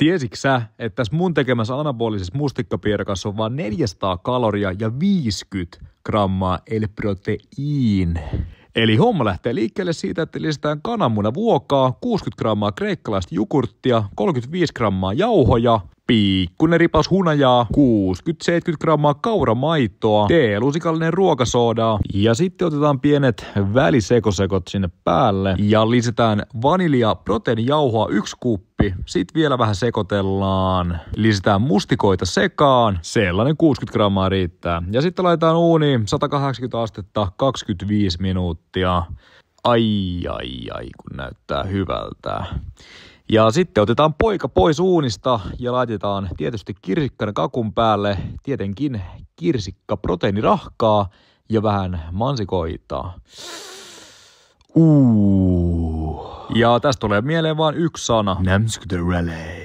Tiesitkö sä, että tässä mun tekemässä anabolisessa mustikkapiirakassa on vaan 400 kaloria ja 50 grammaa L-protein? Eli homma lähtee liikkeelle siitä, että lisätään kananmunavuokaa, 60 grammaa kreikkalaista jogurttia, 35 grammaa jauhoja, pikkuinen ripaus hunajaa, 60-70 grammaa kauramaitoa, teelusikallinen ruokasoodaa ja sitten otetaan pienet välisekosekot sinne päälle ja lisätään vanilja proteiinijauhoa 1 kuppi, sitten vielä vähän sekoitellaan, lisätään mustikoita sekaan, sellainen 60 grammaa riittää ja sitten laitetaan uuniin 180 astetta 25 minuuttia. Ai, kun näyttää hyvältä. Ja sitten otetaan poika pois uunista ja laitetaan tietysti kirsikkana kakun päälle, tietenkin kirsikkaproteiinirahkaa ja vähän mansikoita. Ja tästä tulee mieleen vain yksi sana. Nämskytäräle.